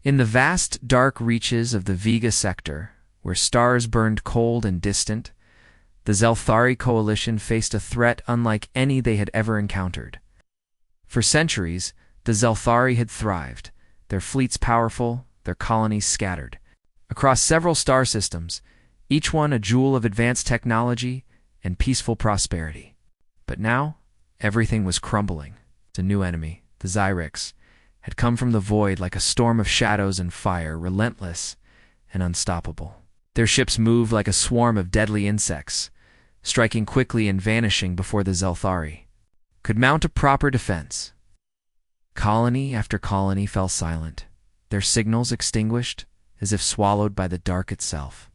In the vast, dark reaches of the Vega sector, where stars burned cold and distant, the Zelthari coalition faced a threat unlike any they had ever encountered. For centuries, the Zelthari had thrived, their fleets powerful, their colonies scattered. Across several star systems, each one a jewel of advanced technology and peaceful prosperity. But now, everything was crumbling. A new enemy, the Zyrex, had come from the void like a storm of shadows and fire, relentless and unstoppable. Their ships moved like a swarm of deadly insects, striking quickly and vanishing before the Zelthari could mount a proper defense. Colony after colony fell silent, their signals extinguished as if swallowed by the dark itself.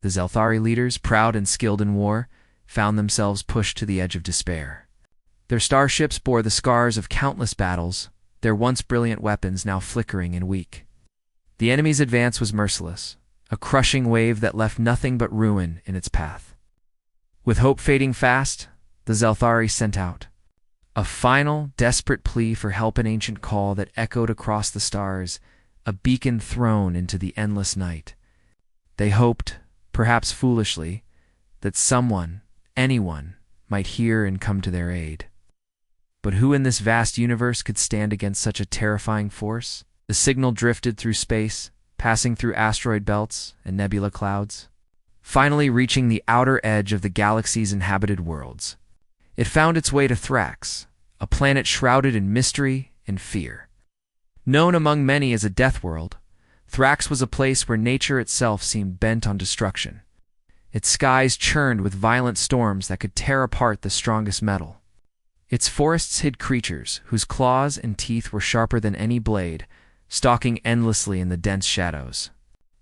The Zelthari leaders, proud and skilled in war, found themselves pushed to the edge of despair. Their starships bore the scars of countless battles, their once brilliant weapons now flickering and weak. The enemy's advance was merciless, a crushing wave that left nothing but ruin in its path. With hope fading fast, the Zelthari sent out a final, desperate plea for help, an ancient call that echoed across the stars, a beacon thrown into the endless night. They hoped, perhaps foolishly, that someone, anyone, might hear and come to their aid. But who in this vast universe could stand against such a terrifying force? The signal drifted through space, passing through asteroid belts and nebula clouds, finally reaching the outer edge of the galaxy's inhabited worlds. It found its way to Thrax, a planet shrouded in mystery and fear. Known among many as a Deathworld, Thrax was a place where nature itself seemed bent on destruction. Its skies churned with violent storms that could tear apart the strongest metal. Its forests hid creatures whose claws and teeth were sharper than any blade, stalking endlessly in the dense shadows.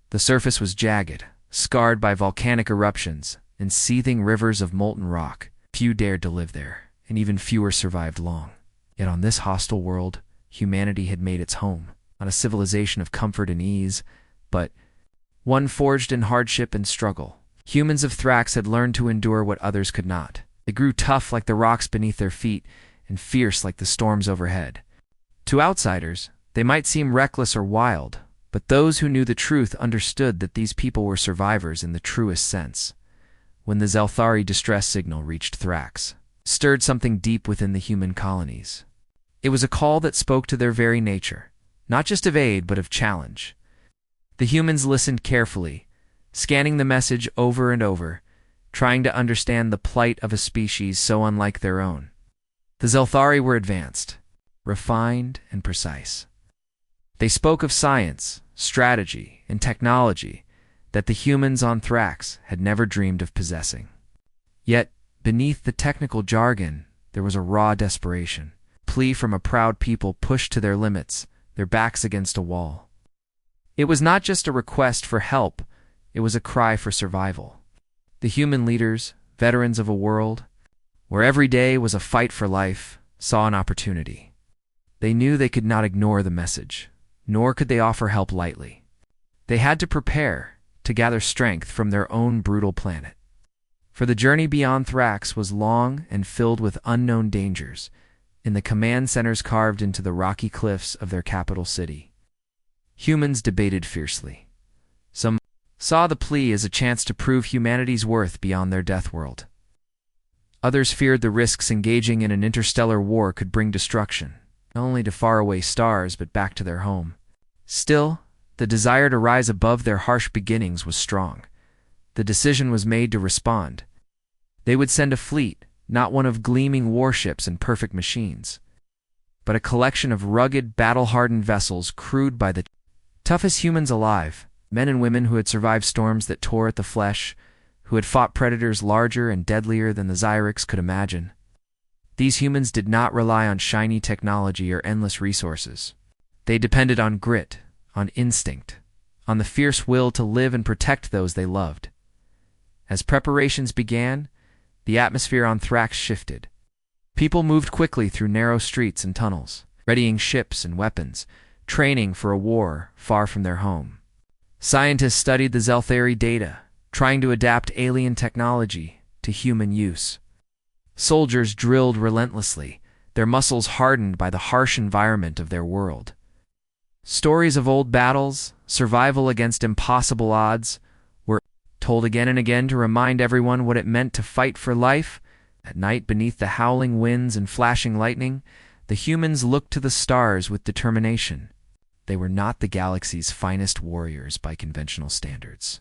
The surface was jagged, scarred by volcanic eruptions and seething rivers of molten rock. Few dared to live there, and even fewer survived long. Yet on this hostile world, humanity had made its home, not a civilization of comfort and ease, but one forged in hardship and struggle. Humans of Thrax had learned to endure what others could not. They grew tough like the rocks beneath their feet and fierce like the storms overhead. To outsiders, they might seem reckless or wild, but those who knew the truth understood that these people were survivors in the truest sense. When the Zelthari distress signal reached Thrax, it stirred something deep within the human colonies. It was a call that spoke to their very nature, not just of aid but of challenge. The humans listened carefully, scanning the message over and over, trying to understand the plight of a species so unlike their own. The Zelthari were advanced, refined, and precise. They spoke of science, strategy, and technology that the humans on Thrax had never dreamed of possessing. Yet, beneath the technical jargon, there was a raw desperation, a plea from a proud people pushed to their limits, their backs against a wall. It was not just a request for help, it was a cry for survival. The human leaders, veterans of a world where every day was a fight for life, saw an opportunity. They knew they could not ignore the message, nor could they offer help lightly. They had to prepare, to gather strength from their own brutal planet. For the journey beyond Thrax was long and filled with unknown dangers, in the command centers carved into the rocky cliffs of their capital city. Humans debated fiercely. Some saw the plea as a chance to prove humanity's worth beyond their Deathworld. Others feared the risks engaging in an interstellar war could bring destruction, not only to faraway stars but back to their home. Still, the desire to rise above their harsh beginnings was strong. The decision was made to respond. They would send a fleet, not one of gleaming warships and perfect machines, but a collection of rugged, battle-hardened vessels crewed by the toughest humans alive. Men and women who had survived storms that tore at the flesh, who had fought predators larger and deadlier than the Zyrex could imagine. These humans did not rely on shiny technology or endless resources. They depended on grit, on instinct, on the fierce will to live and protect those they loved. As preparations began, the atmosphere on Thrax shifted. People moved quickly through narrow streets and tunnels, readying ships and weapons, training for a war far from their home. Scientists studied the Zelthari data, trying to adapt alien technology to human use. Soldiers drilled relentlessly, their muscles hardened by the harsh environment of their world. Stories of old battles, survival against impossible odds, were told again and again to remind everyone what it meant to fight for life. At night, beneath the howling winds and flashing lightning, the humans looked to the stars with determination. They were not the galaxy's finest warriors by conventional standards,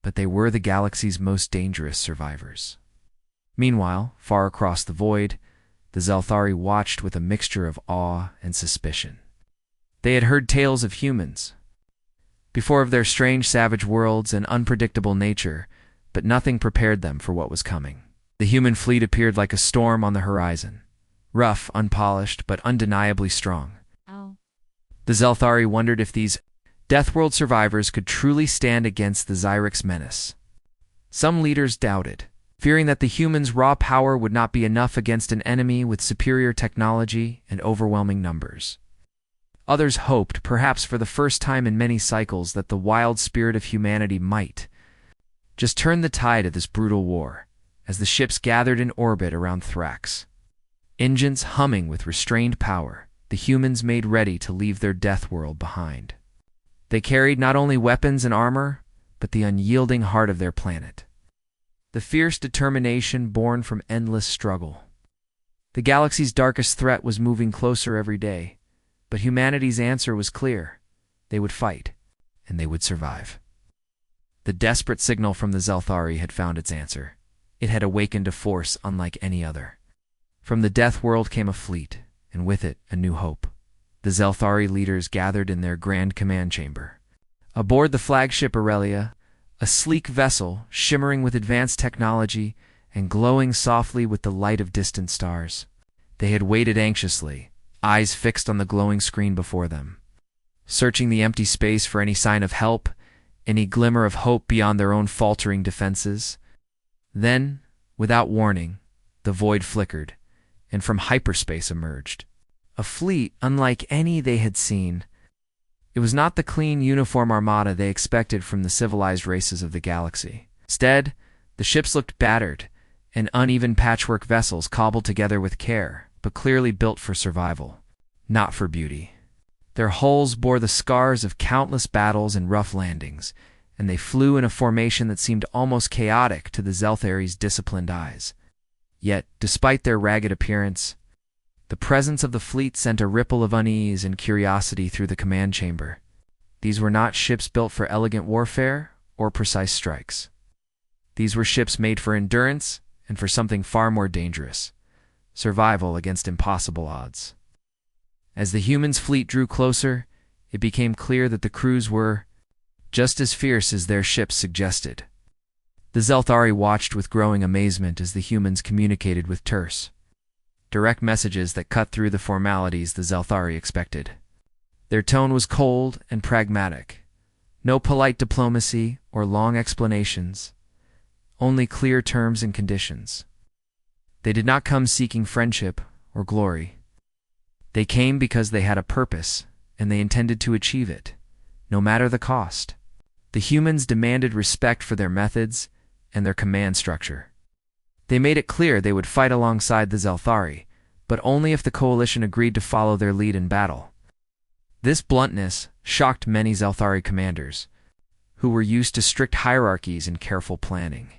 but they were the galaxy's most dangerous survivors. Meanwhile, far across the void, the Zelthari watched with a mixture of awe and suspicion. They had heard tales of humans before, of their strange savage worlds and unpredictable nature, but nothing prepared them for what was coming. The human fleet appeared like a storm on the horizon, rough, unpolished, but undeniably strong. The Zelthari wondered if these Deathworld survivors could truly stand against the Xyrix menace. Some leaders doubted, fearing that the humans' raw power would not be enough against an enemy with superior technology and overwhelming numbers. Others hoped, perhaps for the first time in many cycles, that the wild spirit of humanity might just turn the tide of this brutal war, as the ships gathered in orbit around Thrax. Engines humming with restrained power, the humans made ready to leave their death world behind. They carried not only weapons and armor, but the unyielding heart of their planet, the fierce determination born from endless struggle. The galaxy's darkest threat was moving closer every day, but humanity's answer was clear. They would fight, and they would survive. The desperate signal from the Zelthari had found its answer. It had awakened a force unlike any other. From the death world came a fleet, and with it a new hope. The Zelthari leaders gathered in their grand command chamber. Aboard the flagship Aurelia, a sleek vessel shimmering with advanced technology and glowing softly with the light of distant stars, they had waited anxiously, eyes fixed on the glowing screen before them, searching the empty space for any sign of help, any glimmer of hope beyond their own faltering defenses. Then, without warning, the void flickered, and from hyperspace emerged a fleet unlike any they had seen. It was not the clean uniform armada they expected from the civilized races of the galaxy. Instead, the ships looked battered, and uneven patchwork vessels cobbled together with care, but clearly built for survival, not for beauty. Their hulls bore the scars of countless battles and rough landings, and they flew in a formation that seemed almost chaotic to the Zelthari's disciplined eyes. Yet, despite their ragged appearance, the presence of the fleet sent a ripple of unease and curiosity through the command chamber. These were not ships built for elegant warfare or precise strikes. These were ships made for endurance and for something far more dangerous: survival against impossible odds. As the humans' fleet drew closer, it became clear that the crews were just as fierce as their ships suggested. The Zelthari watched with growing amazement as the humans communicated with terse, direct messages that cut through the formalities the Zelthari expected. Their tone was cold and pragmatic. No polite diplomacy or long explanations, only clear terms and conditions. They did not come seeking friendship or glory. They came because they had a purpose, and they intended to achieve it, no matter the cost. The humans demanded respect for their methods and their command structure. They made it clear they would fight alongside the Zelthari, but only if the coalition agreed to follow their lead in battle. This bluntness shocked many Zelthari commanders, who were used to strict hierarchies and careful planning.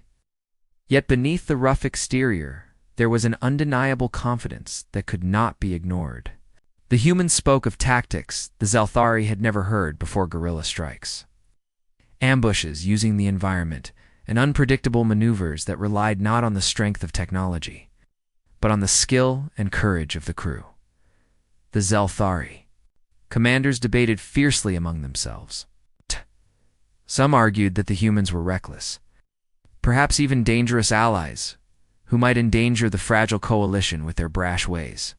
Yet beneath the rough exterior, there was an undeniable confidence that could not be ignored. The humans spoke of tactics the Zelthari had never heard before guerrilla strikes. Ambushes using the environment, and unpredictable maneuvers that relied not on the strength of technology, but on the skill and courage of the crew. The Zelthari commanders debated fiercely among themselves. Some argued that the humans were reckless, perhaps even dangerous allies, who might endanger the fragile coalition with their brash ways.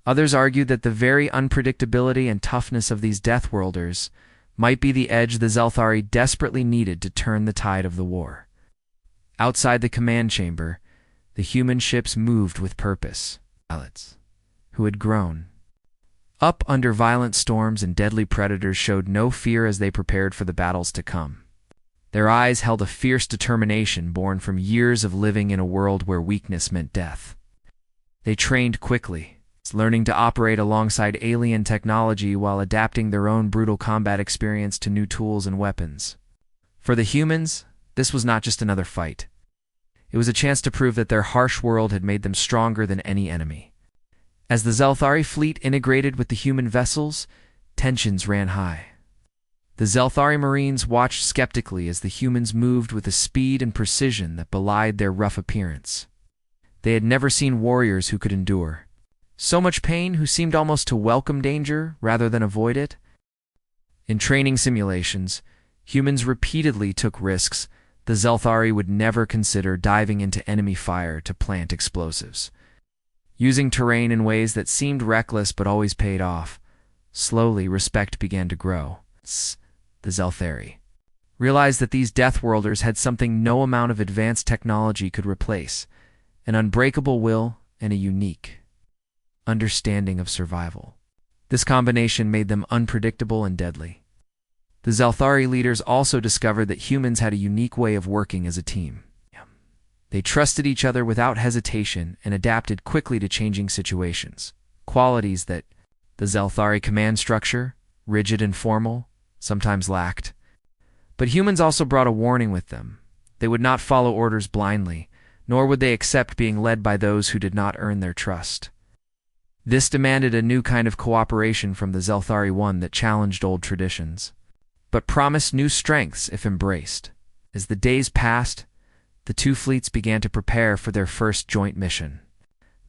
Others argued that the very unpredictability and toughness of these Deathworlders might be the edge the Zelthari desperately needed to turn the tide of the war. Outside the command chamber, the human ships moved with purpose. Pilots, who had grown up under violent storms and deadly predators, showed no fear as they prepared for the battles to come. Their eyes held a fierce determination born from years of living in a world where weakness meant death. They trained quickly, learning to operate alongside alien technology while adapting their own brutal combat experience to new tools and weapons. For the humans, this was not just another fight. It was a chance to prove that their harsh world had made them stronger than any enemy. As the Zelthari fleet integrated with the human vessels, tensions ran high. The Zelthari Marines watched skeptically as the humans moved with a speed and precision that belied their rough appearance. They had never seen warriors who could endure so much pain, who seemed almost to welcome danger rather than avoid it. In training simulations, humans repeatedly took risks the Zelthari would never consider, diving into enemy fire to plant explosives, using terrain in ways that seemed reckless but always paid off. Slowly, respect began to grow. The Zelthari realized that these Deathworlders had something no amount of advanced technology could replace: an unbreakable will and a unique understanding of survival. This combination made them unpredictable and deadly. The Zelthari leaders also discovered that humans had a unique way of working as a team. They trusted each other without hesitation and adapted quickly to changing situations, qualities that the Zelthari command structure, rigid and formal, sometimes lacked. But humans also brought a warning with them. They would not follow orders blindly, nor would they accept being led by those who did not earn their trust. This demanded a new kind of cooperation from the Zelthari, one that challenged old traditions, but promised new strengths if embraced. As the days passed, the two fleets began to prepare for their first joint mission.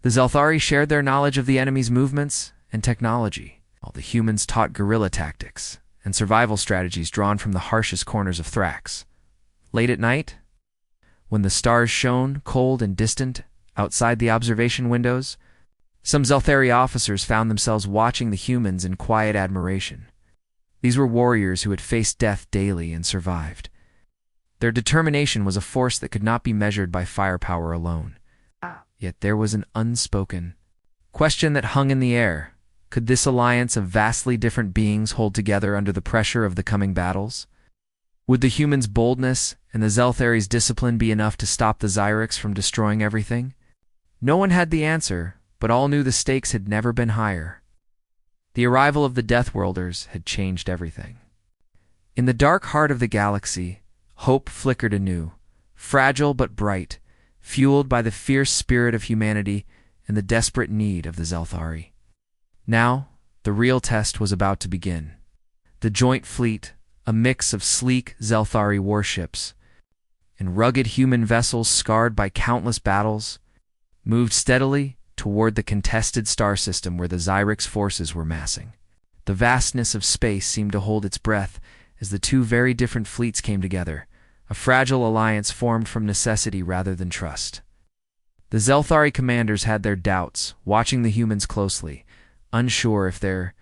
The Zelthari shared their knowledge of the enemy's movements and technology, while the humans taught guerrilla tactics and survival strategies drawn from the harshest corners of Thrax. Late at night, when the stars shone cold and distant outside the observation windows, some Zelthari officers found themselves watching the humans in quiet admiration. These were warriors who had faced death daily and survived. Their determination was a force that could not be measured by firepower alone. Yet there was an unspoken question that hung in the air. Could this alliance of vastly different beings hold together under the pressure of the coming battles? Would the humans' boldness and the Zelthari's discipline be enough to stop the Zyrics from destroying everything? No one had the answer, but all knew the stakes had never been higher. The arrival of the Deathworlders had changed everything. In the dark heart of the galaxy, hope flickered anew, fragile but bright, fueled by the fierce spirit of humanity and the desperate need of the Zelthari. Now, the real test was about to begin. The joint fleet, a mix of sleek Zelthari warships and rugged human vessels scarred by countless battles, moved steadily toward the contested star system where the Zyrics forces were massing. The vastness of space seemed to hold its breath as the two very different fleets came together, a fragile alliance formed from necessity rather than trust. The Zelthari commanders had their doubts, watching the humans closely, unsure if their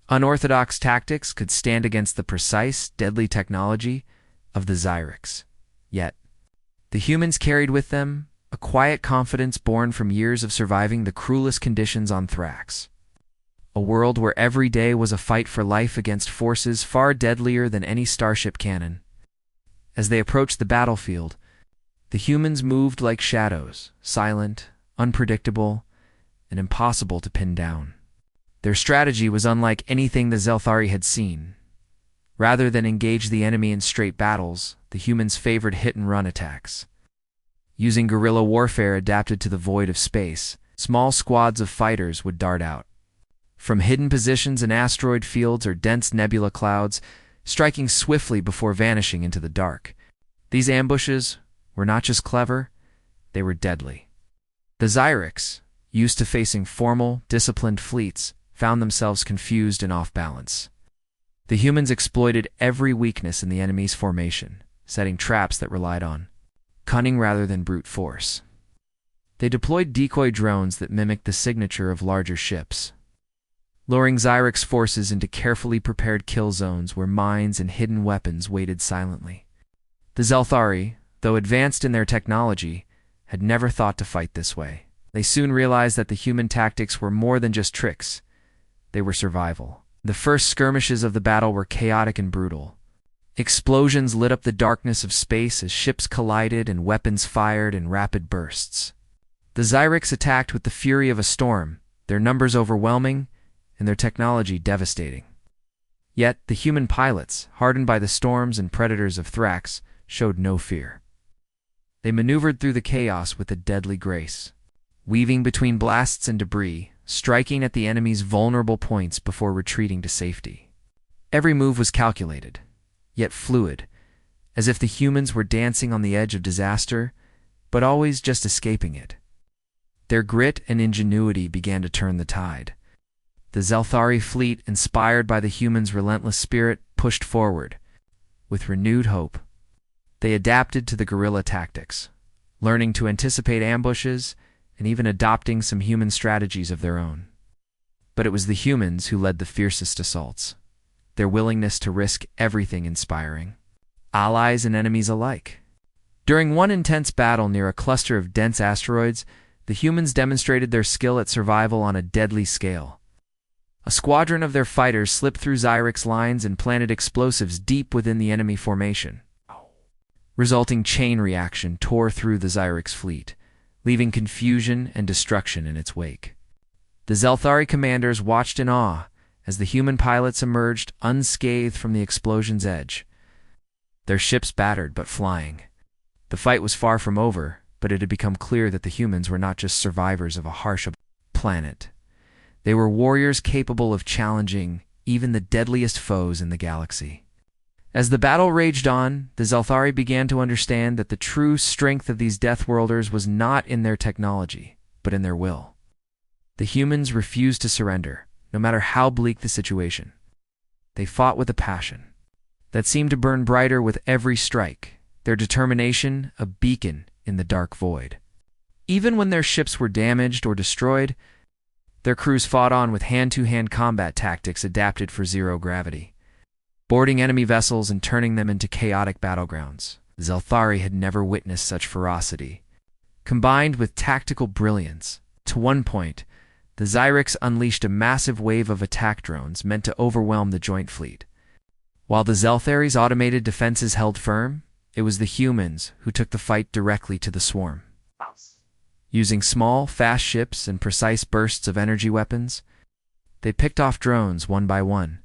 unorthodox tactics could stand against the precise, deadly technology of the Zyrics. Yet, the humans carried with them a quiet confidence born from years of surviving the cruelest conditions on Thrax. A world where every day was a fight for life against forces far deadlier than any starship cannon. As they approached the battlefield, the humans moved like shadows, silent, unpredictable, and impossible to pin down. Their strategy was unlike anything the Zelthari had seen. Rather than engage the enemy in straight battles, the humans favored hit-and-run attacks. Using guerrilla warfare adapted to the void of space, small squads of fighters would dart out from hidden positions in asteroid fields or dense nebula clouds, striking swiftly before vanishing into the dark. These ambushes were not just clever, they were deadly. The Zyrics, used to facing formal, disciplined fleets, found themselves confused and off balance. The humans exploited every weakness in the enemy's formation, setting traps that relied on cunning rather than brute force. They deployed decoy drones that mimicked the signature of larger ships, luring Zyrics forces into carefully prepared kill zones where mines and hidden weapons waited silently. The Zelthari, though advanced in their technology, had never thought to fight this way. They soon realized that the human tactics were more than just tricks. They were survival. The first skirmishes of the battle were chaotic and brutal. Explosions lit up the darkness of space as ships collided and weapons fired in rapid bursts. The Zyrics attacked with the fury of a storm, their numbers overwhelming, and their technology devastating. Yet, the human pilots, hardened by the storms and predators of Thrax, showed no fear. They maneuvered through the chaos with a deadly grace, weaving between blasts and debris, striking at the enemy's vulnerable points before retreating to safety. Every move was calculated, yet fluid, as if the humans were dancing on the edge of disaster, but always just escaping it. Their grit and ingenuity began to turn the tide. The Zelthari fleet, inspired by the humans' relentless spirit, pushed forward. With renewed hope, they adapted to the guerrilla tactics, learning to anticipate ambushes and even adopting some human strategies of their own. But it was the humans who led the fiercest assaults, their willingness to risk everything inspiring allies and enemies alike. During one intense battle near a cluster of dense asteroids, the humans demonstrated their skill at survival on a deadly scale. A squadron of their fighters slipped through Zyric's lines and planted explosives deep within the enemy formation. Resulting chain reaction tore through the Zyric's fleet, leaving confusion and destruction in its wake. The Zelthari commanders watched in awe as the human pilots emerged unscathed from the explosion's edge. Their ships battered but flying. The fight was far from over, but it had become clear that the humans were not just survivors of a harsh planet. They were warriors capable of challenging even the deadliest foes in the galaxy. As the battle raged on, the Zelthari began to understand that the true strength of these Deathworlders was not in their technology, but in their will. The humans refused to surrender, no matter how bleak the situation. They fought with a passion that seemed to burn brighter with every strike, their determination a beacon in the dark void. Even when their ships were damaged or destroyed, their crews fought on with hand-to-hand combat tactics adapted for zero gravity, boarding enemy vessels and turning them into chaotic battlegrounds. Zelthari had never witnessed such ferocity, combined with tactical brilliance. To one point, the Zyrex unleashed a massive wave of attack drones meant to overwhelm the joint fleet. While the Zelthari's automated defenses held firm, it was the humans who took the fight directly to the swarm. Using small, fast ships and precise bursts of energy weapons, they picked off drones one by one,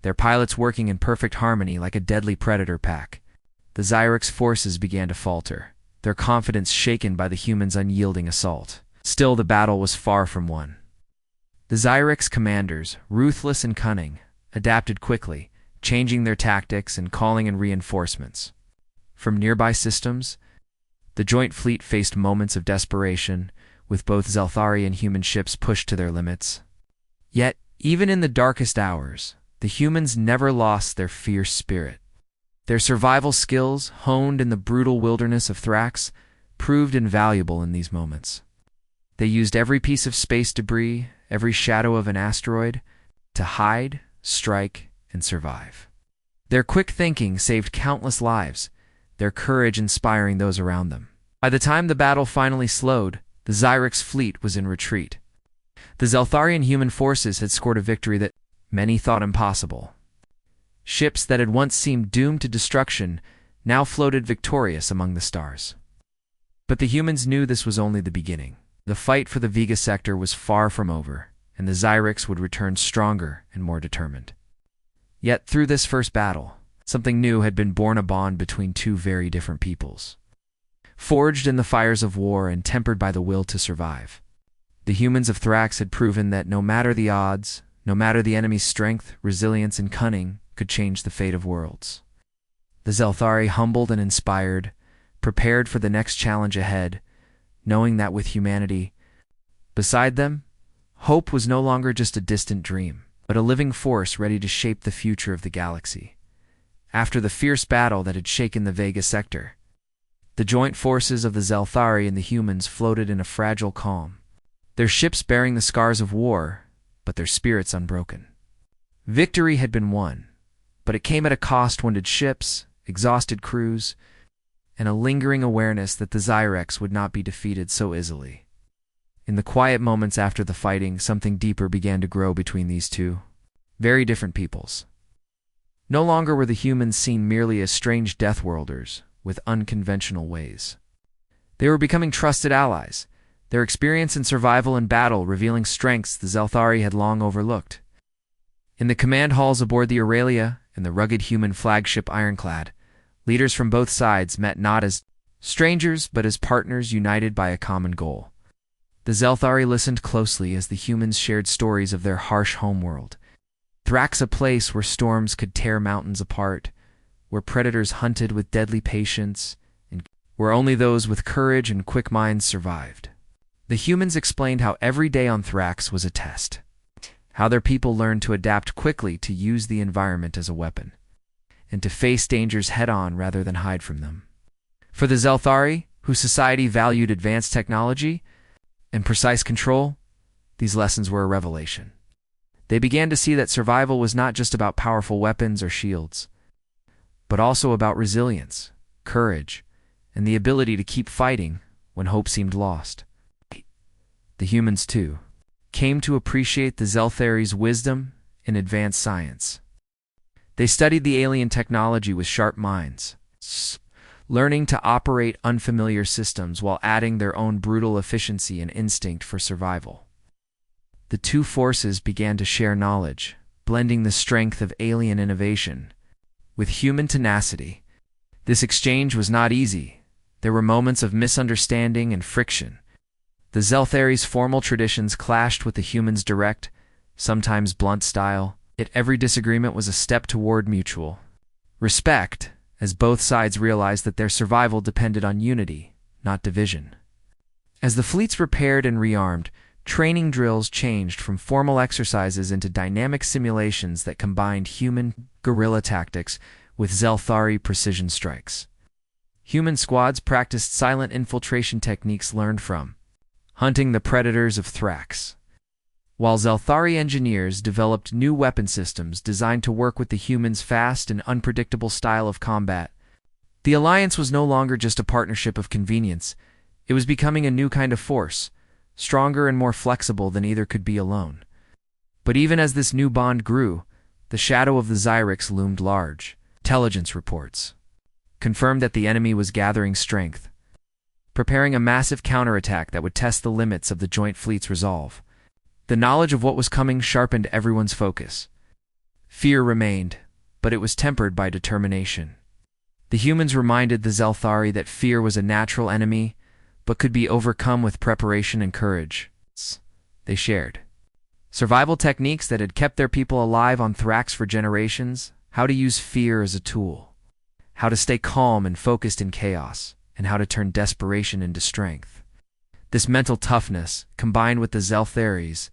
their pilots working in perfect harmony like a deadly predator pack. The Zyrex forces began to falter, their confidence shaken by the humans' unyielding assault. Still, the battle was far from won. The Zyrex commanders, ruthless and cunning, adapted quickly, changing their tactics and calling in reinforcements. From nearby systems, the joint fleet faced moments of desperation, with both Zelthari and human ships pushed to their limits. Yet, even in the darkest hours, the humans never lost their fierce spirit. Their survival skills, honed in the brutal wilderness of Thrax, proved invaluable in these moments. They used every piece of space debris, every shadow of an asteroid, to hide, strike, and survive. Their quick thinking saved countless lives, their courage inspiring those around them. By the time the battle finally slowed, the Zyrex fleet was in retreat. The Zeltharian human forces had scored a victory that many thought impossible. Ships that had once seemed doomed to destruction now floated victorious among the stars. But the humans knew this was only the beginning. The fight for the Vega sector was far from over, and the Zyrex would return stronger and more determined. Yet through this first battle, something new had been born, a bond between two very different peoples. Forged in the fires of war and tempered by the will to survive, the humans of Thrax had proven that no matter the odds, no matter the enemy's strength, resilience, and cunning, could change the fate of worlds. The Zelthari, humbled and inspired, prepared for the next challenge ahead, knowing that with humanity beside them, hope was no longer just a distant dream, but a living force ready to shape the future of the galaxy. After the fierce battle that had shaken the Vega sector, the joint forces of the Zelthari and the humans floated in a fragile calm, their ships bearing the scars of war, but their spirits unbroken. Victory had been won, but it came at a cost: wounded ships, exhausted crews, and a lingering awareness that the Zyrex would not be defeated so easily. In the quiet moments after the fighting, something deeper began to grow between these two very different peoples. No longer were the humans seen merely as strange Deathworlders with unconventional ways. They were becoming trusted allies, their experience in survival and battle revealing strengths the Zelthari had long overlooked. In the command halls aboard the Aurelia and the rugged human flagship Ironclad, leaders from both sides met not as strangers but as partners united by a common goal. The Zelthari listened closely as the humans shared stories of their harsh homeworld. Thrax, a place where storms could tear mountains apart, where predators hunted with deadly patience, and where only those with courage and quick minds survived. The humans explained how every day on Thrax was a test, how their people learned to adapt quickly to use the environment as a weapon, and to face dangers head-on rather than hide from them. For the Zelthari, whose society valued advanced technology and precise control, these lessons were a revelation. They began to see that survival was not just about powerful weapons or shields, but also about resilience, courage, and the ability to keep fighting when hope seemed lost. The humans, too, came to appreciate the Zelthari's wisdom in advanced science. They studied the alien technology with sharp minds, learning to operate unfamiliar systems while adding their own brutal efficiency and instinct for survival. The two forces began to share knowledge, blending the strength of alien innovation with human tenacity. This exchange was not easy. There were moments of misunderstanding and friction. The Zelthari's formal traditions clashed with the humans' direct, sometimes blunt style, yet every disagreement was a step toward mutual respect, as both sides realized that their survival depended on unity, not division. As the fleets repaired and rearmed, training drills changed from formal exercises into dynamic simulations that combined human guerrilla tactics with Zelthari precision strikes. Human squads practiced silent infiltration techniques learned from hunting the predators of Thrax, while Zelthari engineers developed new weapon systems designed to work with the humans' fast and unpredictable style of combat. The alliance was no longer just a partnership of convenience. It was becoming a new kind of force, stronger and more flexible than either could be alone. But even as this new bond grew, the shadow of the Zyrex loomed large. Intelligence reports confirmed that the enemy was gathering strength, preparing a massive counterattack that would test the limits of the joint fleet's resolve. The knowledge of what was coming sharpened everyone's focus. Fear remained, but it was tempered by determination. The humans reminded the Zelthari that fear was a natural enemy, but could be overcome with preparation and courage. They shared survival techniques that had kept their people alive on Thrax for generations, how to use fear as a tool, how to stay calm and focused in chaos, and how to turn desperation into strength. This mental toughness, combined with the Zelthari's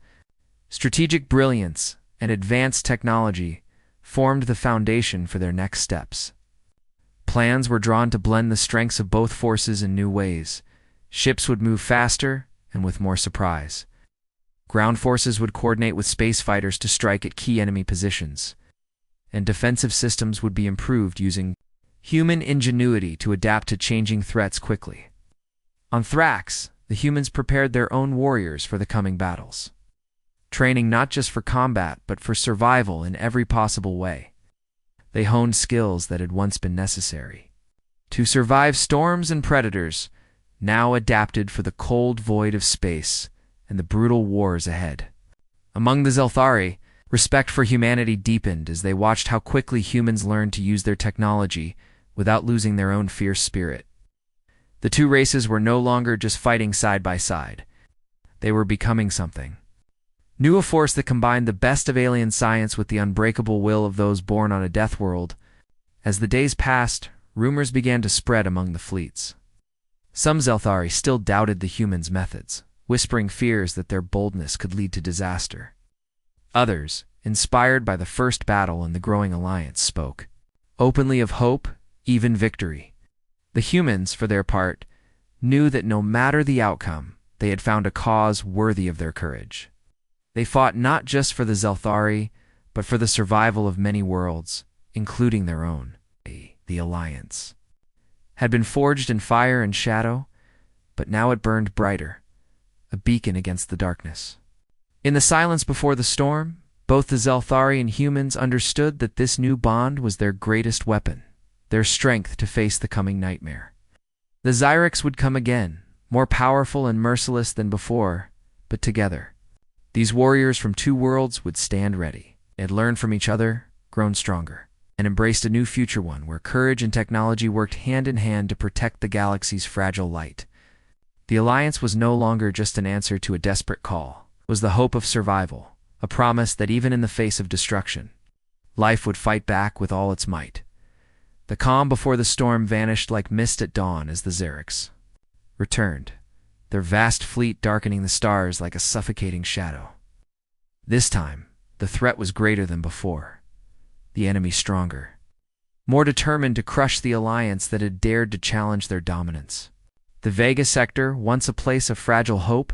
strategic brilliance and advanced technology, formed the foundation for their next steps. Plans were drawn to blend the strengths of both forces in new ways. Ships would move faster and with more surprise. Ground forces would coordinate with space fighters to strike at key enemy positions, and defensive systems would be improved using human ingenuity to adapt to changing threats quickly. On Thrax, the humans prepared their own warriors for the coming battles, training not just for combat but for survival in every possible way. They honed skills that had once been necessary to survive storms and predators, now adapted for the cold void of space and the brutal wars ahead. Among the Zelthari, respect for humanity deepened as they watched how quickly humans learned to use their technology without losing their own fierce spirit. The two races were no longer just fighting side by side. They were becoming something new, a force that combined the best of alien science with the unbreakable will of those born on a Deathworld. As the days passed, rumors began to spread among the fleets. Some Zelthari still doubted the humans' methods, whispering fears that their boldness could lead to disaster. Others, inspired by the first battle and the growing alliance, spoke openly of hope, even victory. The humans, for their part, knew that no matter the outcome, they had found a cause worthy of their courage. They fought not just for the Zelthari, but for the survival of many worlds, including their own. The alliance had been forged in fire and shadow, but now it burned brighter, a beacon against the darkness. In the silence before the storm, both the Zelthari and humans understood that this new bond was their greatest weapon, their strength to face the coming nightmare. The Zyrex would come again, more powerful and merciless than before, but together. These warriors from two worlds would stand ready. They had learned from each other, grown stronger, and embraced a new future one where courage and technology worked hand in hand to protect the galaxy's fragile light. The alliance was no longer just an answer to a desperate call. It was the hope of survival, a promise that even in the face of destruction, life would fight back with all its might. The calm before the storm vanished like mist at dawn as the Xerics returned, their vast fleet darkening the stars like a suffocating shadow. This time, the threat was greater than before, the enemy stronger, more determined to crush the alliance that had dared to challenge their dominance. The Vega sector, once a place of fragile hope,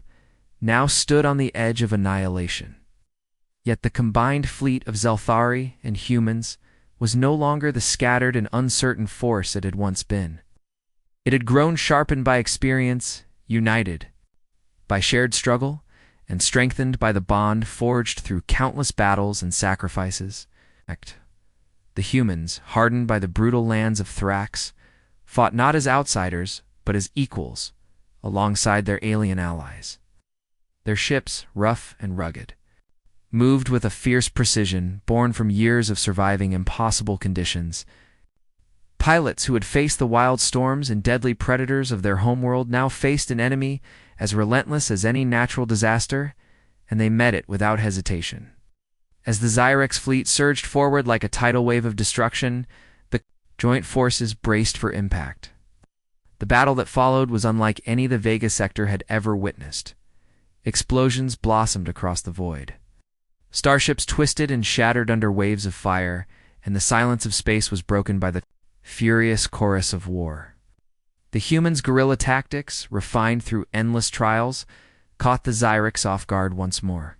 now stood on the edge of annihilation. Yet the combined fleet of Zelthari and humans was no longer the scattered and uncertain force it had once been. It had grown sharpened by experience, united by shared struggle, and strengthened by the bond forged through countless battles and sacrifices. The humans, hardened by the brutal lands of Thrax, fought not as outsiders, but as equals, alongside their alien allies. Their ships, rough and rugged, moved with a fierce precision born from years of surviving impossible conditions. Pilots who had faced the wild storms and deadly predators of their homeworld now faced an enemy as relentless as any natural disaster, and they met it without hesitation. As the Xyrex fleet surged forward like a tidal wave of destruction, the joint forces braced for impact. The battle that followed was unlike any the Vega sector had ever witnessed. Explosions blossomed across the void. Starships twisted and shattered under waves of fire, and the silence of space was broken by the furious chorus of war. The humans' guerrilla tactics, refined through endless trials, caught the Xyrex off guard once more.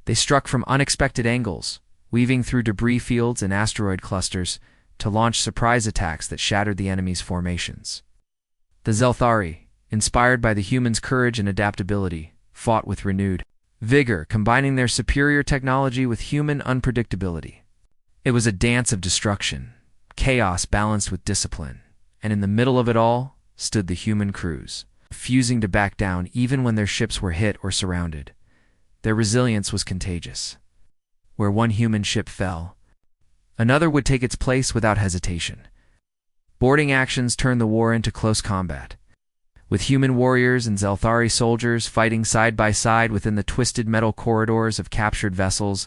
They struck from unexpected angles, weaving through debris fields and asteroid clusters to launch surprise attacks that shattered the enemy's formations. The Zelthari, inspired by the humans' courage and adaptability, fought with renewed vigor, combining their superior technology with human unpredictability. It was a dance of destruction, chaos balanced with discipline, and in the middle of it all stood the human crews, refusing to back down even when their ships were hit or surrounded. Their resilience was contagious. Where one human ship fell, another would take its place without hesitation. Boarding actions turned the war into close combat, with human warriors and Zelthari soldiers fighting side by side within the twisted metal corridors of captured vessels.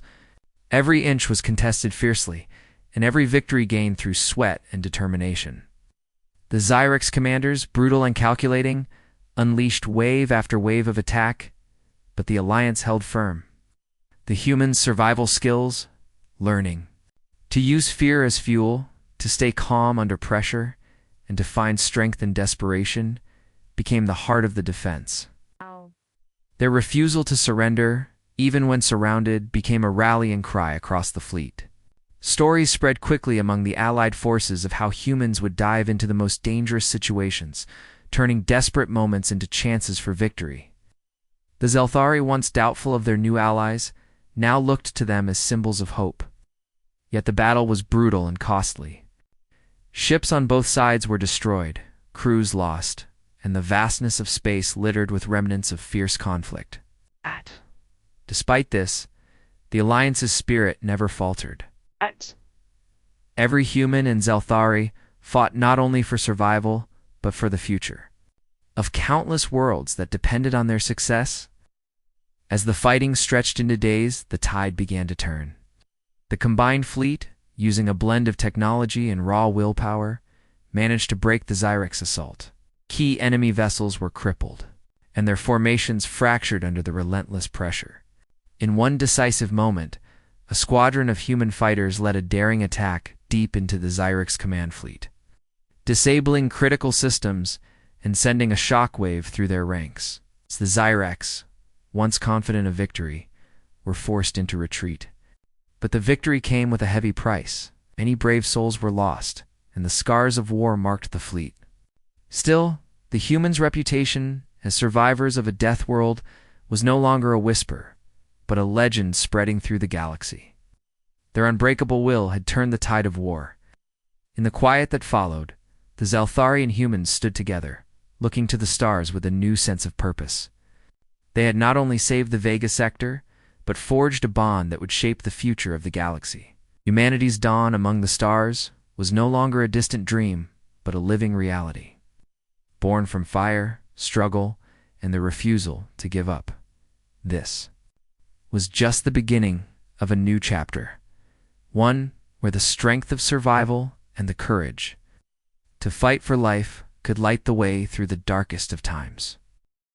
Every inch was contested fiercely, and every victory gained through sweat and determination. The Xyrex commanders, brutal and calculating, unleashed wave after wave of attack, but the alliance held firm. The humans' survival skills, learning to use fear as fuel, to stay calm under pressure, and to find strength in desperation, became the heart of the defense. Their refusal to surrender, even when surrounded, became a rallying cry across the fleet. Stories spread quickly among the allied forces of how humans would dive into the most dangerous situations, turning desperate moments into chances for victory. The Zelthari, once doubtful of their new allies, now looked to them as symbols of hope. Yet the battle was brutal and costly. Ships on both sides were destroyed, crews lost, and the vastness of space littered with remnants of fierce conflict. Despite this, the Alliance's spirit never faltered. Every human in Zelthari fought not only for survival, but for the future of countless worlds that depended on their success. As the fighting stretched into days, the tide began to turn. The combined fleet, using a blend of technology and raw willpower, managed to break the Xyrex assault. Key enemy vessels were crippled, and their formations fractured under the relentless pressure. In one decisive moment, a squadron of human fighters led a daring attack deep into the Xyrex command fleet, disabling critical systems and sending a shockwave through their ranks. The Xyrex, once confident of victory, were forced into retreat. But the victory came with a heavy price. Many brave souls were lost, and the scars of war marked the fleet. Still, the humans' reputation as survivors of a Deathworld was no longer a whisper, but a legend spreading through the galaxy. Their unbreakable will had turned the tide of war. In the quiet that followed, the Zelthari and humans stood together, looking to the stars with a new sense of purpose. They had not only saved the Vega sector, but forged a bond that would shape the future of the galaxy. Humanity's dawn among the stars was no longer a distant dream, but a living reality. Born from fire, struggle, and the refusal to give up. This was just the beginning of a new chapter, one where the strength of survival and the courage to fight for life could light the way through the darkest of times.